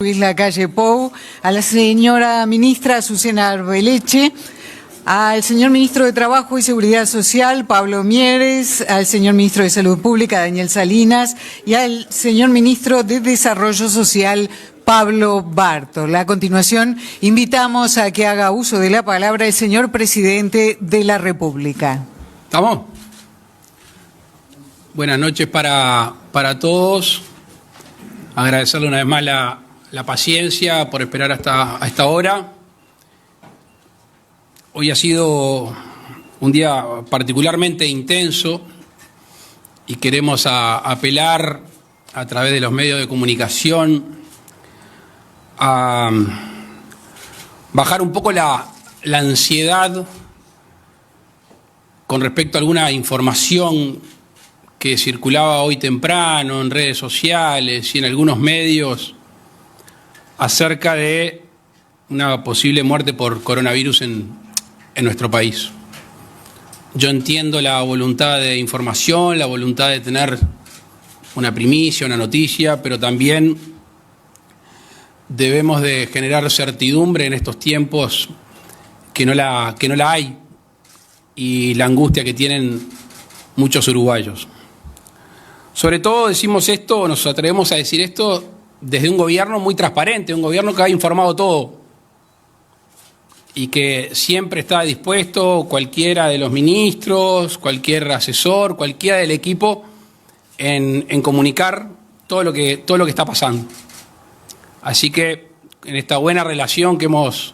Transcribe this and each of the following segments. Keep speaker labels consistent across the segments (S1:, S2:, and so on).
S1: Luis Lacalle Pou, a la señora ministra Azucena Arbeleche, al señor ministro de Trabajo y Seguridad Social, Pablo Mieres, al señor ministro de Salud Pública, Daniel Salinas, y al señor ministro de Desarrollo Social, Pablo Bartol. A continuación, invitamos a que haga uso de la palabra el señor presidente de la República.
S2: ¿Estamos? Buenas noches para todos. Agradecerle una vez más la paciencia por esperar hasta esta hora. Hoy ha sido un día particularmente intenso y queremos apelar a través de los medios de comunicación a bajar un poco la ansiedad con respecto a alguna información que circulaba hoy temprano en redes sociales y en algunos medios acerca de una posible muerte por coronavirus en nuestro país. Yo entiendo la voluntad de información, la voluntad de tener una primicia, una noticia, pero también debemos de generar certidumbre en estos tiempos que no la hay, y la angustia que tienen muchos uruguayos. Sobre todo decimos esto, nos atrevemos a decir esto desde un gobierno muy transparente, un gobierno que ha informado todo y que siempre está dispuesto, cualquiera de los ministros, cualquier asesor, cualquiera del equipo, en comunicar todo lo que está pasando. Así que en esta buena relación que hemos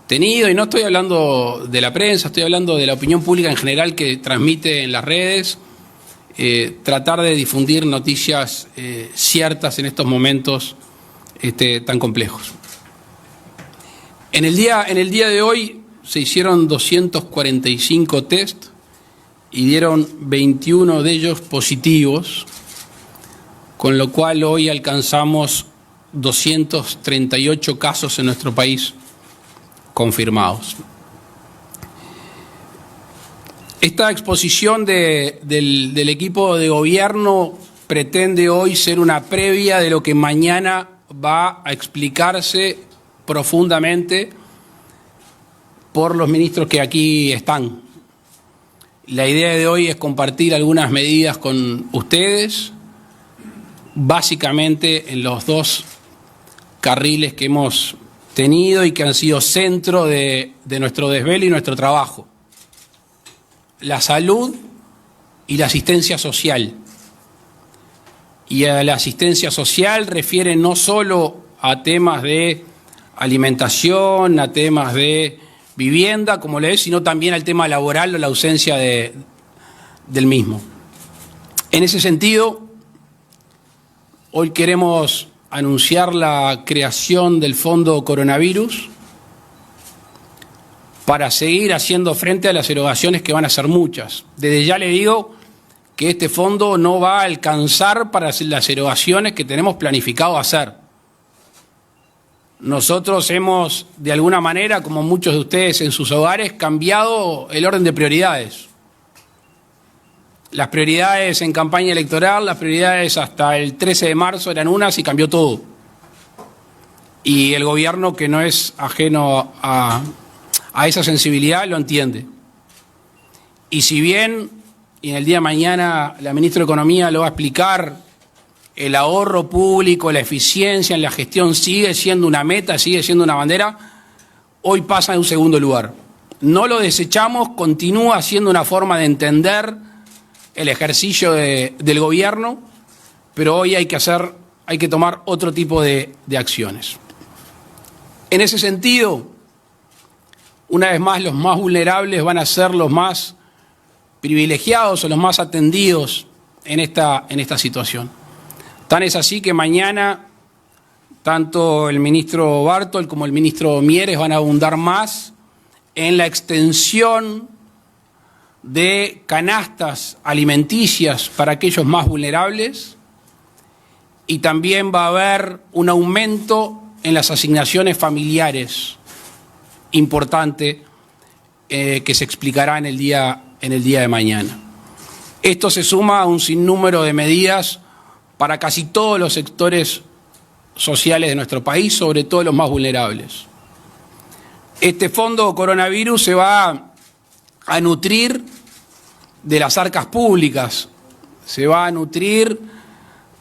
S2: tenido, y no estoy hablando de la prensa, estoy hablando de la opinión pública en general que transmite en las redes, tratar de difundir noticias ciertas en estos momentos tan complejos. En el día de hoy se hicieron 245 test y dieron 21 de ellos positivos, con lo cual hoy alcanzamos 238 casos en nuestro país confirmados. Esta exposición del equipo de gobierno pretende hoy ser una previa de lo que mañana va a explicarse profundamente por los ministros que aquí están. La idea de hoy es compartir algunas medidas con ustedes, básicamente en los dos carriles que hemos tenido y que han sido centro de nuestro desvelo y nuestro trabajo: la salud y la asistencia social. Y a la asistencia social refiere no solo a temas de alimentación, a temas de vivienda, como le es, sino también al tema laboral o la ausencia del mismo. En ese sentido, hoy queremos anunciar la creación del Fondo Coronavirus para seguir haciendo frente a las erogaciones que van a ser muchas. Desde ya le digo que este fondo no va a alcanzar para las erogaciones que tenemos planificado hacer. Nosotros hemos, de alguna manera, como muchos de ustedes en sus hogares, cambiado el orden de prioridades. Las prioridades en campaña electoral, las prioridades hasta el 13 de marzo eran unas y cambió todo. Y el gobierno, que no es ajeno a esa sensibilidad, lo entiende. Y si bien, y en el día de mañana la ministra de Economía lo va a explicar, el ahorro público, la eficiencia en la gestión sigue siendo una meta, sigue siendo una bandera, hoy pasa en un segundo lugar. No lo desechamos, continúa siendo una forma de entender el ejercicio del gobierno, pero hoy hay que tomar otro tipo de acciones. En ese sentido, una vez más, los más vulnerables van a ser los más privilegiados o los más atendidos en esta situación. Tan es así que mañana tanto el ministro Bartol como el ministro Mieres van a abundar más en la extensión de canastas alimenticias para aquellos más vulnerables, y también va a haber un aumento en las asignaciones familiares importante que se explicará en el día de mañana. Esto se suma a un sinnúmero de medidas para casi todos los sectores sociales de nuestro país, sobre todo los más vulnerables. Este fondo coronavirus se va a nutrir de las arcas públicas, se va a nutrir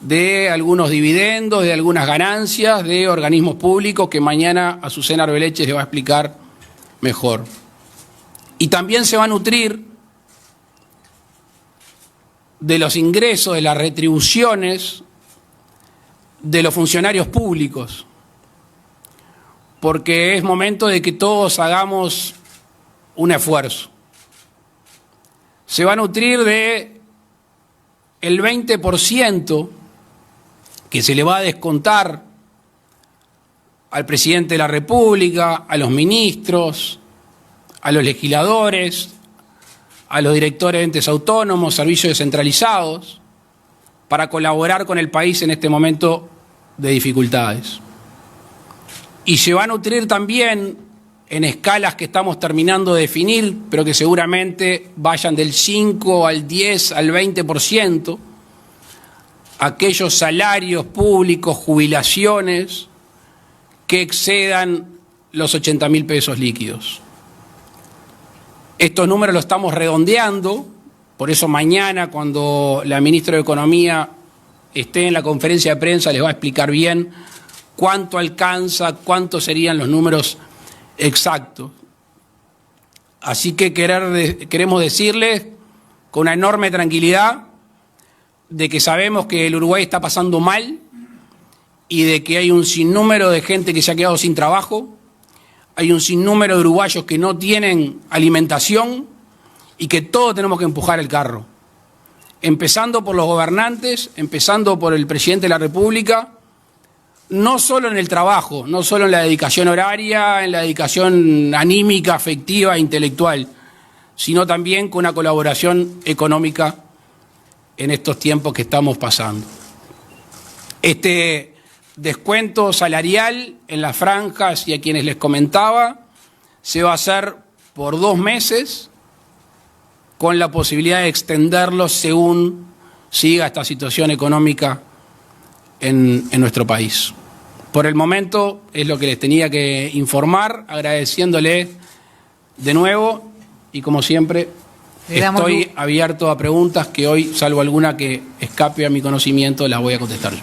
S2: de algunos dividendos, de algunas ganancias de organismos públicos que mañana Azucena Arbeleche les va a explicar mejor. Y también se va a nutrir de los ingresos, de las retribuciones de los funcionarios públicos, porque es momento de que todos hagamos un esfuerzo. Se va a nutrir de el 20% que se le va a descontar al presidente de la República, a los ministros, a los legisladores, a los directores de entes autónomos, servicios descentralizados, para colaborar con el país en este momento de dificultades. Y se va a nutrir también en escalas que estamos terminando de definir, pero que seguramente vayan del 5 al 10 al 20%, aquellos salarios públicos, jubilaciones que excedan los 80.000 pesos líquidos. Estos números los estamos redondeando, por eso mañana cuando la ministra de Economía esté en la conferencia de prensa les va a explicar bien cuánto alcanza, cuántos serían los números exactos. Así que queremos decirles con una enorme tranquilidad de que sabemos que el Uruguay está pasando mal y de que hay un sinnúmero de gente que se ha quedado sin trabajo, hay un sinnúmero de uruguayos que no tienen alimentación y que todos tenemos que empujar el carro, empezando por los gobernantes, empezando por el presidente de la República, no solo en el trabajo, no solo en la dedicación horaria, en la dedicación anímica, afectiva, intelectual, sino también con una colaboración económica en estos tiempos que estamos pasando. Este descuento salarial en las franjas y a quienes les comentaba se va a hacer por 2 meses con la posibilidad de extenderlo según siga esta situación económica en nuestro país. Por el momento es lo que les tenía que informar, agradeciéndole de nuevo y como siempre estoy abierto a preguntas que hoy, salvo alguna que escape a mi conocimiento, las voy a contestar yo.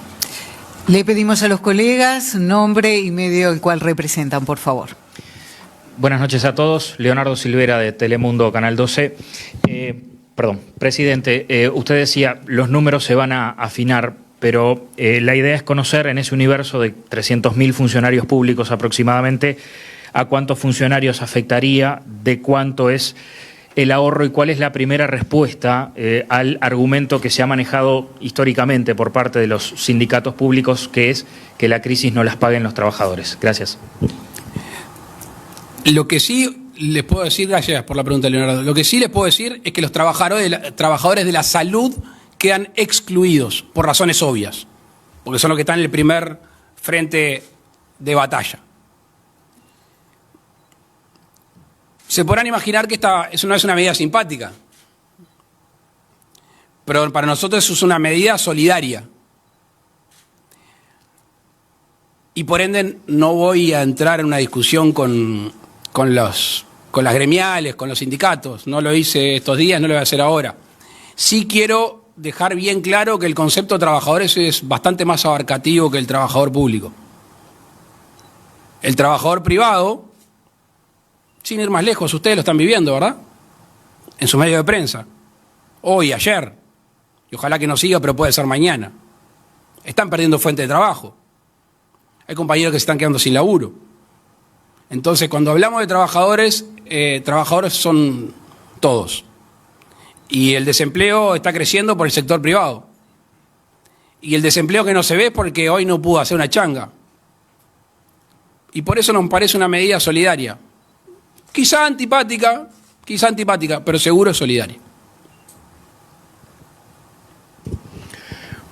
S1: Le pedimos a los colegas nombre y medio el cual representan, por favor.
S3: Buenas noches a todos. Leonardo Silvera de Telemundo, Canal 12. Presidente, usted decía, los números se van a afinar, pero la idea es conocer en ese universo de 300.000 funcionarios públicos aproximadamente, a cuántos funcionarios afectaría, de cuánto es el ahorro y cuál es la primera respuesta al argumento que se ha manejado históricamente por parte de los sindicatos públicos, que es que la crisis no las paguen los trabajadores. Gracias.
S2: Lo que sí les puedo decir, gracias por la pregunta, Leonardo, lo que sí les puedo decir es que los trabajadores de la salud quedan excluidos por razones obvias, porque son los que están en el primer frente de batalla. Se podrán imaginar que eso no es una medida simpática, pero para nosotros eso es una medida solidaria. Y por ende no voy a entrar en una discusión con las gremiales, con los sindicatos. No lo hice estos días, no lo voy a hacer ahora. Sí quiero dejar bien claro que el concepto de trabajadores es bastante más abarcativo que el trabajador público. El trabajador privado, sin ir más lejos, ustedes lo están viviendo, ¿verdad? En sus medios de prensa. Hoy, ayer. Y ojalá que no siga, pero puede ser mañana. Están perdiendo fuente de trabajo. Hay compañeros que se están quedando sin laburo. Entonces, cuando hablamos de trabajadores, trabajadores son todos. Y el desempleo está creciendo por el sector privado. Y el desempleo que no se ve es porque hoy no pudo hacer una changa. Y por eso nos parece una medida solidaria. Quizá antipática, pero seguro es solidaria.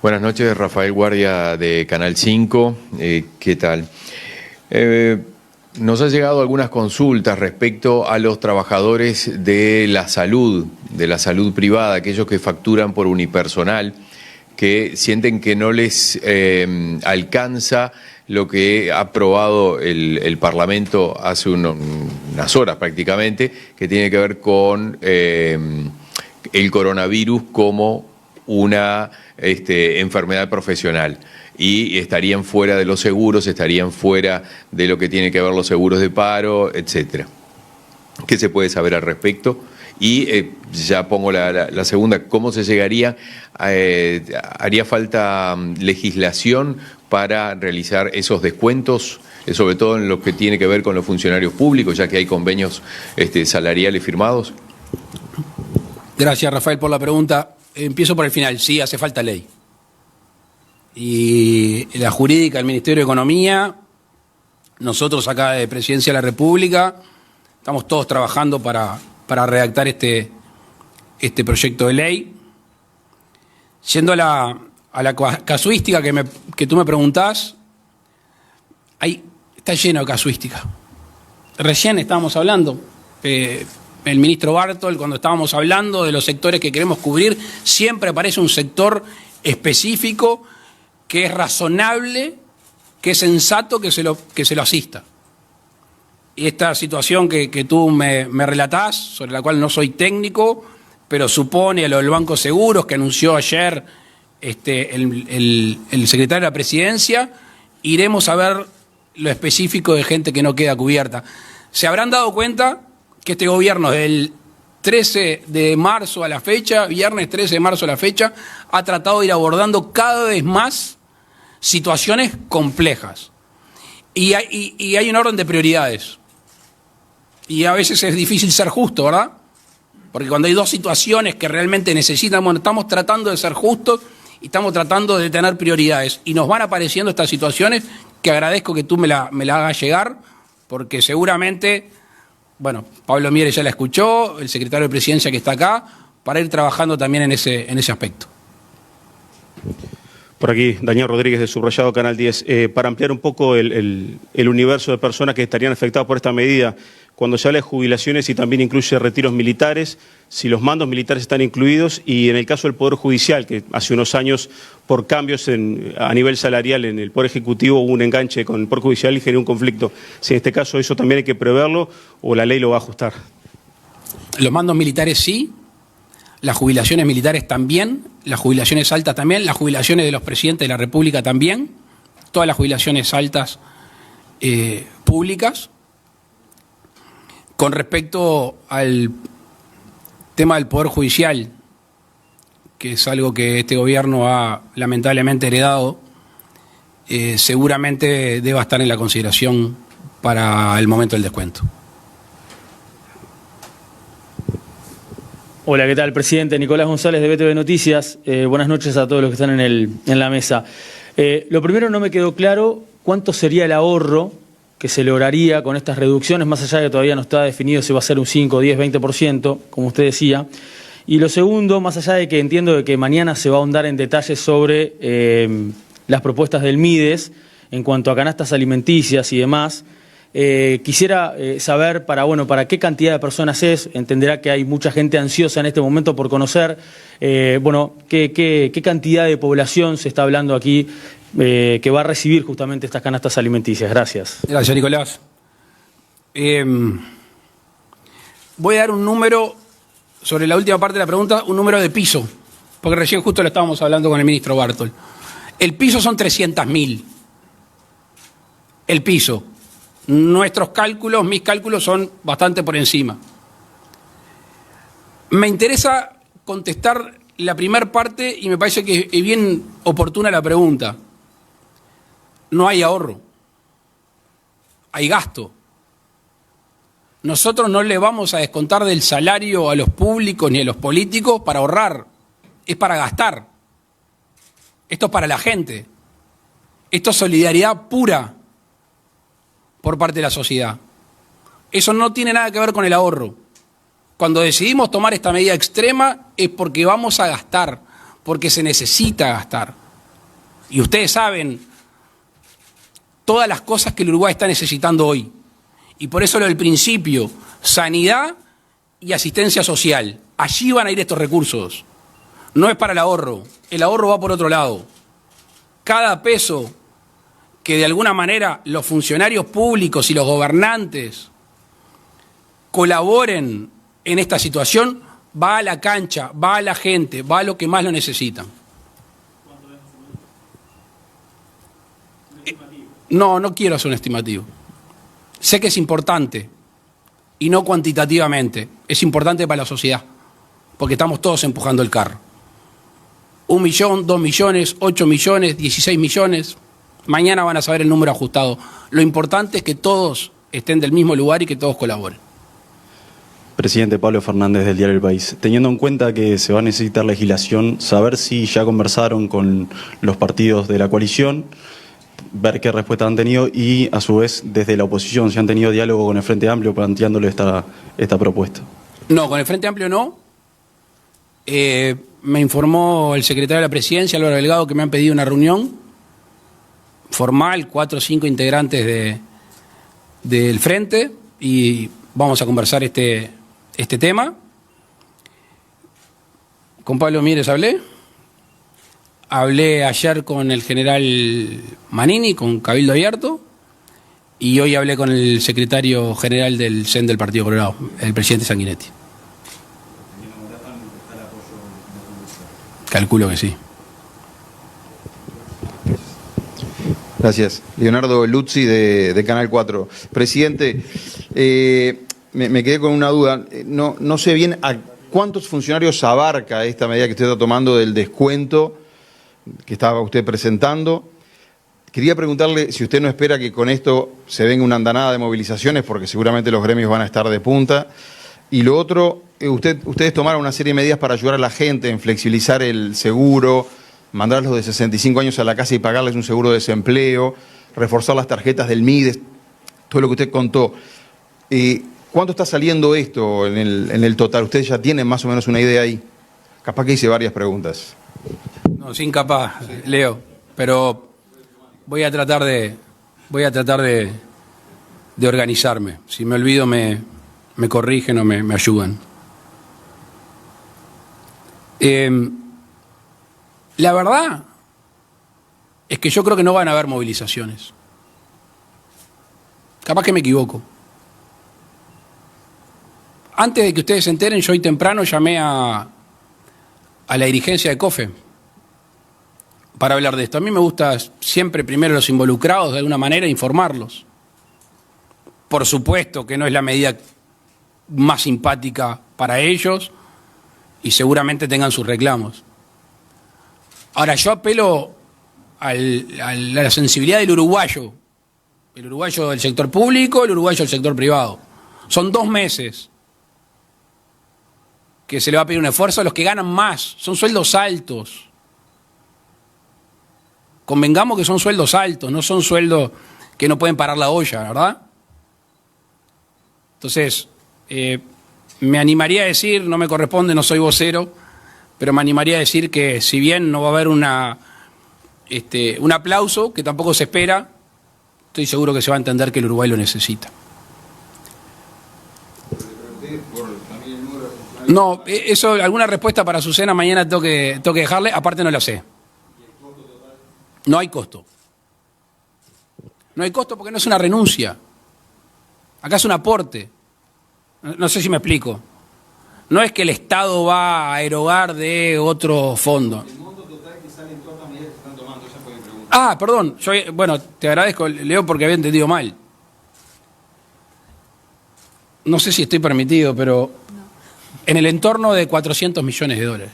S4: Buenas noches, Rafael Guardia de Canal 5. ¿Qué tal? Nos han llegado algunas consultas respecto a los trabajadores de la salud privada, aquellos que facturan por unipersonal, que sienten que no les alcanza lo que ha aprobado el Parlamento hace unas horas prácticamente, que tiene que ver con el coronavirus como una enfermedad profesional. Y estarían fuera de los seguros, estarían fuera de lo que tiene que ver los seguros de paro, etcétera. ¿Qué se puede saber al respecto? Y ya pongo la segunda, ¿cómo se llegaría? ¿Haría falta legislación para realizar esos descuentos, sobre todo en lo que tiene que ver con los funcionarios públicos, ya que hay convenios salariales firmados?
S2: Gracias, Rafael, por la pregunta. Empiezo por el final. Sí, hace falta ley. Y la jurídica, el Ministerio de Economía, nosotros acá de Presidencia de la República, estamos todos trabajando para redactar este proyecto de ley. Yendo a la casuística que tú me preguntás, está lleno de casuística. Recién estábamos hablando, el ministro Bartol, cuando estábamos hablando de los sectores que queremos cubrir, siempre aparece un sector específico que es razonable, que es sensato, que se lo asista. Y esta situación que tú me relatás, sobre la cual no soy técnico, pero supone a lo del Banco Seguros, que anunció ayer el secretario de la Presidencia, iremos a ver lo específico de gente que no queda cubierta. Se habrán dado cuenta que este gobierno, del 13 de marzo a la fecha, viernes 13 de marzo a la fecha, ha tratado de ir abordando cada vez más situaciones complejas. Y hay un orden de prioridades. Y a veces es difícil ser justo, ¿verdad? Porque cuando hay dos situaciones que realmente necesitan, bueno, estamos tratando de ser justos y estamos tratando de tener prioridades. Y nos van apareciendo estas situaciones que agradezco que tú me la hagas llegar, porque seguramente, bueno, Pablo Mieres ya la escuchó, el secretario de Presidencia que está acá, para ir trabajando también en ese aspecto.
S5: Por aquí, Daniel Rodríguez de Subrayado, Canal 10. Para ampliar un poco el universo de personas que estarían afectadas por esta medida, cuando se habla de jubilaciones y también incluye retiros militares, si los mandos militares están incluidos, y en el caso del Poder Judicial, que hace unos años, por cambios a nivel salarial en el Poder Ejecutivo, hubo un enganche con el Poder Judicial y generó un conflicto. Si en este caso eso también hay que preverlo o la ley lo va a ajustar.
S2: Los mandos militares sí, las jubilaciones militares también, las jubilaciones altas también, las jubilaciones de los presidentes de la República también, todas las jubilaciones altas públicas. Con respecto al tema del Poder Judicial, que es algo que este gobierno ha lamentablemente heredado, seguramente deba estar en la consideración para el momento del descuento.
S6: Hola, ¿qué tal, presidente? Nicolás González de BTV Noticias. Buenas noches a todos los que están en la mesa. Lo primero, no me quedó claro cuánto sería el ahorro que se lograría con estas reducciones, más allá de que todavía no está definido si va a ser un 5, 10, 20%, como usted decía. Y lo segundo, más allá de que entiendo de que mañana se va a ahondar en detalles sobre las propuestas del MIDES en cuanto a canastas alimenticias y demás, quisiera saber para qué cantidad de personas es. Entenderá que hay mucha gente ansiosa en este momento por conocer, qué cantidad de población se está hablando aquí que va a recibir justamente estas canastas alimenticias. Gracias.
S2: Gracias, Nicolás. Voy a dar un número, sobre la última parte de la pregunta, un número de piso, porque recién justo lo estábamos hablando con el ministro Bartol. El piso son 300.000. El piso. Nuestros cálculos, mis cálculos son bastante por encima. Me interesa contestar la primera parte y me parece que es bien oportuna la pregunta. No hay ahorro, hay gasto. Nosotros no le vamos a descontar del salario a los públicos ni a los políticos para ahorrar, es para gastar. Esto es para la gente. Esto es solidaridad pura por parte de la sociedad. Eso no tiene nada que ver con el ahorro. Cuando decidimos tomar esta medida extrema es porque vamos a gastar, porque se necesita gastar. Y ustedes saben todas las cosas que el Uruguay está necesitando hoy. Y por eso lo del principio, sanidad y asistencia social. Allí van a ir estos recursos. No es para el ahorro va por otro lado. Cada peso que de alguna manera los funcionarios públicos y los gobernantes colaboren en esta situación, va a la cancha, va a la gente, va a lo que más lo necesitan. No quiero hacer un estimativo. Sé que es importante, y no cuantitativamente, es importante para la sociedad, porque estamos todos empujando el carro. 1 millón, 2 millones, 8 millones, 16 millones. Mañana van a saber el número ajustado. Lo importante es que todos estén del mismo lugar y que todos colaboren.
S7: Presidente, Pablo Fernández, del diario El País. Teniendo en cuenta que se va a necesitar legislación, saber si ya conversaron con los partidos de la coalición, ver qué respuesta han tenido y, a su vez, desde la oposición, si han tenido diálogo con el Frente Amplio planteándole esta propuesta.
S2: No, con el Frente Amplio no. Me informó el secretario de la Presidencia, Álvaro Delgado, que me han pedido una reunión formal, 4 o 5 integrantes del Frente, y vamos a conversar este tema. Con Pablo Mieres hablé ayer con el general Manini, con Cabildo Abierto, y hoy hablé con el secretario general del CEN del Partido Colorado, el presidente Sanguinetti. Calculo que sí.
S8: Gracias. Leonardo Luzzi, de Canal 4. Presidente, me quedé con una duda. No sé bien a cuántos funcionarios abarca esta medida que usted está tomando del descuento que estaba usted presentando. Quería preguntarle si usted no espera que con esto se venga una andanada de movilizaciones, porque seguramente los gremios van a estar de punta. Y lo otro, ustedes tomaron una serie de medidas para ayudar a la gente en flexibilizar el seguro, mandar a los de 65 años a la casa y pagarles un seguro de desempleo, reforzar las tarjetas del MIDES, todo lo que usted contó. ¿Cuánto está saliendo esto en el total? ¿Ustedes ya tienen más o menos una idea ahí? Capaz que hice varias preguntas.
S2: No, sin capaz, Leo, pero voy a tratar de organizarme. Si me olvido me corrigen o me ayudan. La verdad es que yo creo que no van a haber movilizaciones. Capaz que me equivoco. Antes de que ustedes se enteren, yo hoy temprano llamé a la dirigencia de COFE para hablar de esto. A mí me gusta siempre primero los involucrados, de alguna manera, informarlos. Por supuesto que no es la medida más simpática para ellos y seguramente tengan sus reclamos. Ahora, yo apelo a la sensibilidad del uruguayo. El uruguayo del sector público, el uruguayo del sector privado. Son 2 meses que se le va a pedir un esfuerzo a los que ganan más. Son sueldos altos. Convengamos que son sueldos altos, no son sueldos que no pueden parar la olla, ¿verdad? Entonces, me animaría a decir, no me corresponde, no soy vocero, pero me animaría a decir que si bien no va a haber un aplauso, que tampoco se espera, estoy seguro que se va a entender que el Uruguay lo necesita. No, eso, alguna respuesta para Azucena mañana tengo que dejarle, aparte no la sé. No hay costo. No hay costo porque no es una renuncia. Acá es un aporte. No sé si me explico. No es que el Estado va a erogar de otro fondo. El monto total que sale en todas las medidas que están tomando, esa fue mi pregunta. Perdón. Bueno, te agradezco, Leo, porque había entendido mal. No sé si estoy permitido, pero en el entorno de 400 millones de dólares.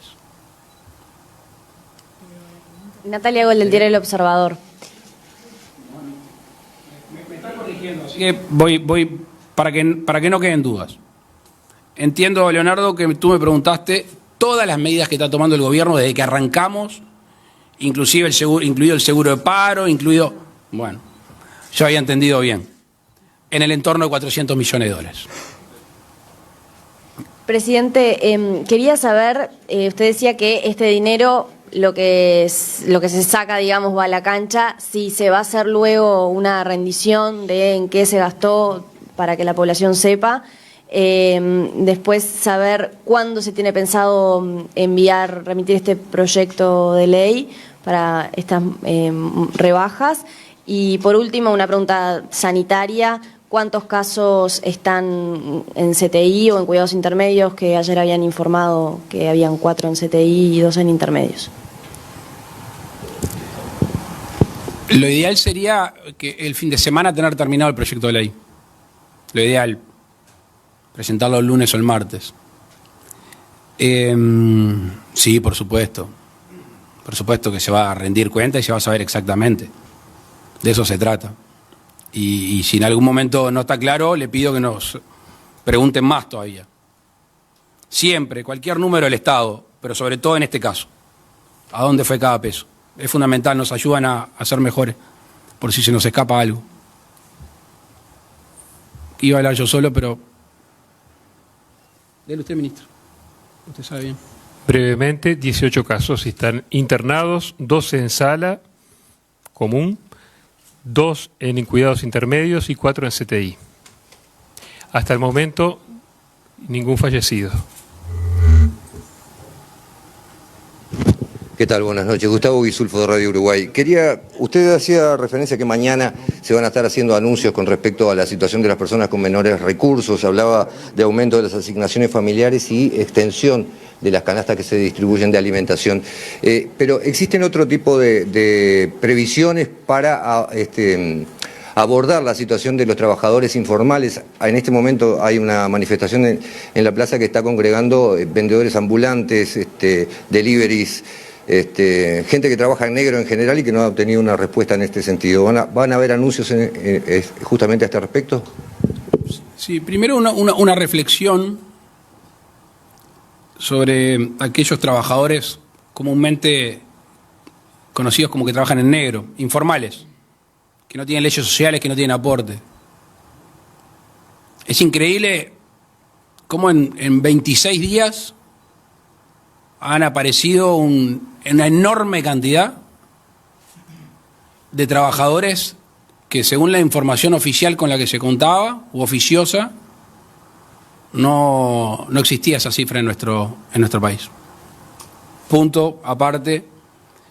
S9: Natalia Gol, del diario El Observador.
S2: Me está corrigiendo, así que voy para que no queden dudas. Entiendo, Leonardo, que tú me preguntaste todas las medidas que está tomando el gobierno desde que arrancamos, inclusive incluido el seguro de paro, bueno, yo había entendido bien, en el entorno de 400 millones de dólares.
S9: Presidente, quería saber, usted decía que este dinero, lo que se saca, digamos, va a la cancha, si se va a hacer luego una rendición de en qué se gastó para que la población sepa. Después saber cuándo se tiene pensado remitir este proyecto de ley para estas rebajas. Y por último, una pregunta sanitaria. ¿Cuántos casos están en CTI o en cuidados intermedios? Que ayer habían informado que habían 4 en CTI y 2 en intermedios.
S2: Lo ideal sería que el fin de semana tener terminado el proyecto de ley. Lo ideal, presentarlo el lunes o el martes. Sí, por supuesto. Por supuesto que se va a rendir cuenta y se va a saber exactamente. De eso se trata. Y si en algún momento no está claro, le pido que nos pregunten más todavía. Siempre, cualquier número del Estado, pero sobre todo en este caso. ¿A dónde fue cada peso? Es fundamental, nos ayudan a ser mejores, por si se nos escapa algo. Iba a hablar yo solo, pero... Dele usted, ministro. Usted sabe bien.
S10: Brevemente, 18 casos están internados, 12 en sala común, 2 en cuidados intermedios y 4 en CTI. Hasta el momento, ningún fallecido.
S11: ¿Qué tal? Buenas noches. Gustavo Guisulfo de Radio Uruguay. Usted hacía referencia a que mañana se van a estar haciendo anuncios con respecto a la situación de las personas con menores recursos. Hablaba de aumento de las asignaciones familiares y extensión de las canastas que se distribuyen de alimentación. Pero ¿existen otro tipo de previsiones para abordar la situación de los trabajadores informales? En este momento hay una manifestación en la plaza que está congregando vendedores ambulantes, deliveries, gente que trabaja en negro en general y que no ha obtenido una respuesta en este sentido. ¿Van a haber anuncios justamente a este respecto?
S2: Sí, primero una reflexión sobre aquellos trabajadores comúnmente conocidos como que trabajan en negro, informales, que no tienen leyes sociales, que no tienen aporte. Es increíble cómo en 26 días han aparecido una enorme cantidad de trabajadores que, según la información oficial con la que se contaba, u oficiosa, no existía esa cifra en nuestro país. Punto aparte,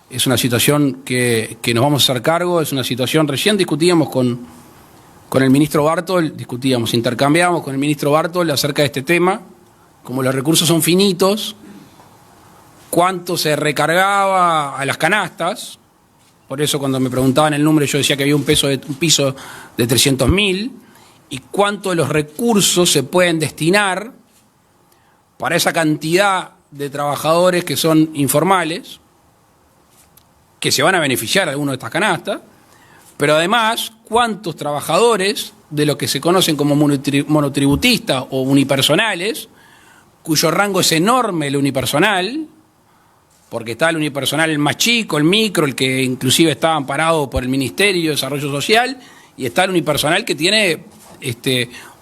S2: es una situación que nos vamos a hacer cargo, es una situación, recién discutíamos con el ministro Bartol, intercambiábamos con el ministro Bartol acerca de este tema, como los recursos son finitos, cuánto se recargaba a las canastas, por eso cuando me preguntaban el número yo decía que había un piso de 300.000, y cuánto de los recursos se pueden destinar para esa cantidad de trabajadores que son informales, que se van a beneficiar de alguna de estas canastas, pero además cuántos trabajadores de los que se conocen como monotributistas o unipersonales, cuyo rango es enorme el unipersonal, porque está el unipersonal el más chico, el micro, el que inclusive está amparado por el Ministerio de Desarrollo Social, y está el unipersonal que tiene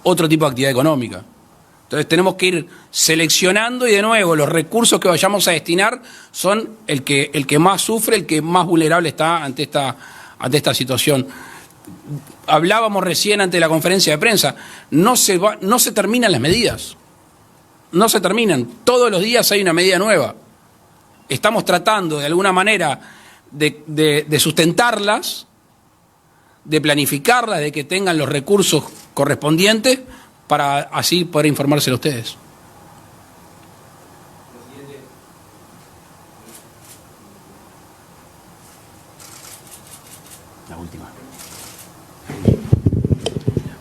S2: otro tipo de actividad económica. Entonces tenemos que ir seleccionando y de nuevo los recursos que vayamos a destinar son el que más sufre, el que más vulnerable está ante esta situación. Hablábamos recién ante la conferencia de prensa, no se terminan las medidas, no se terminan, todos los días hay una medida nueva. Estamos tratando de alguna manera de sustentarlas, de planificarlas, de que tengan los recursos correspondientes para así poder informárselo a ustedes.
S12: La última.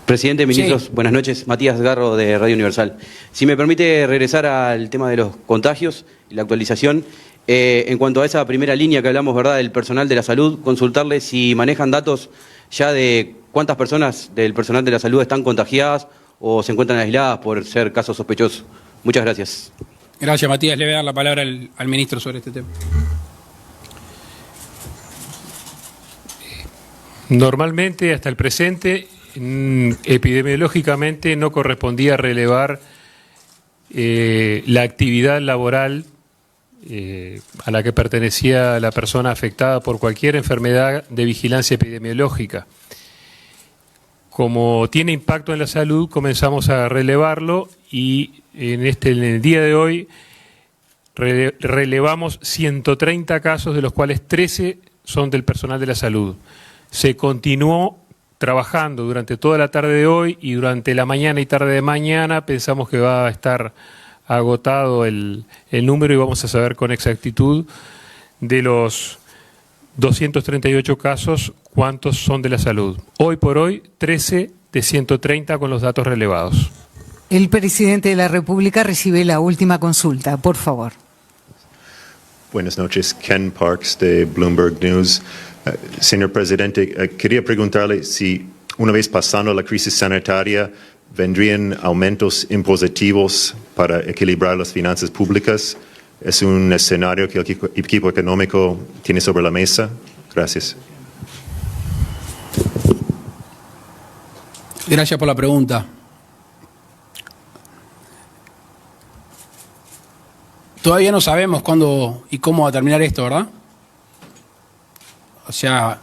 S12: Presidente, ministros, sí. Buenas noches. Matías Garro de Radio Universal. Si me permite regresar al tema de los contagios y la actualización. En cuanto a esa primera línea que hablamos, ¿verdad?, del personal de la salud, consultarle si manejan datos ya de cuántas personas del personal de la salud están contagiadas o se encuentran aisladas por ser casos sospechosos. Muchas gracias.
S2: Gracias, Matías. Le voy a dar la palabra al ministro sobre este tema.
S10: Normalmente, hasta el presente, epidemiológicamente no correspondía relevar la actividad laboral a la que pertenecía la persona afectada por cualquier enfermedad de vigilancia epidemiológica. Como tiene impacto en la salud, comenzamos a relevarlo y en el día de hoy relevamos 130 casos, de los cuales 13 son del personal de la salud. Se continuó trabajando durante toda la tarde de hoy y durante la mañana y tarde de mañana pensamos que va a estar agotado el número y vamos a saber con exactitud de los 238 casos cuántos son de la salud. Hoy por hoy, 13 de 130 con los datos relevados.
S1: El presidente de la República recibe la última consulta, por favor.
S13: Buenas noches, Ken Parks de Bloomberg News. Señor presidente, quería preguntarle si una vez pasando la crisis sanitaria vendrían aumentos impositivos para equilibrar las finanzas públicas. ¿Es un escenario que el equipo económico tiene sobre la mesa? Gracias.
S2: Gracias por la pregunta. Todavía no sabemos cuándo y cómo va a terminar esto, ¿verdad? O sea,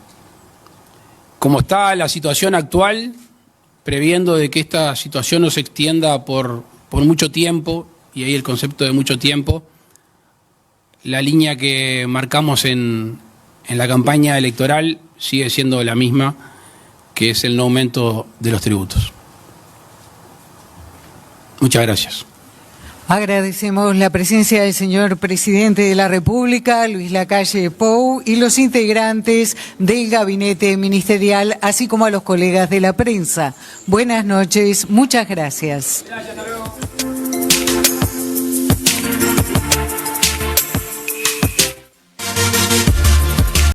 S2: como está la situación actual, previendo de que esta situación no se extienda por mucho tiempo, y ahí el concepto de mucho tiempo, la línea que marcamos en la campaña electoral sigue siendo la misma, que es el no aumento de los tributos. Muchas gracias.
S1: Agradecemos la presencia del señor presidente de la República, Luis Lacalle Pou, y los integrantes del gabinete ministerial, así como a los colegas de la prensa. Buenas noches, muchas gracias.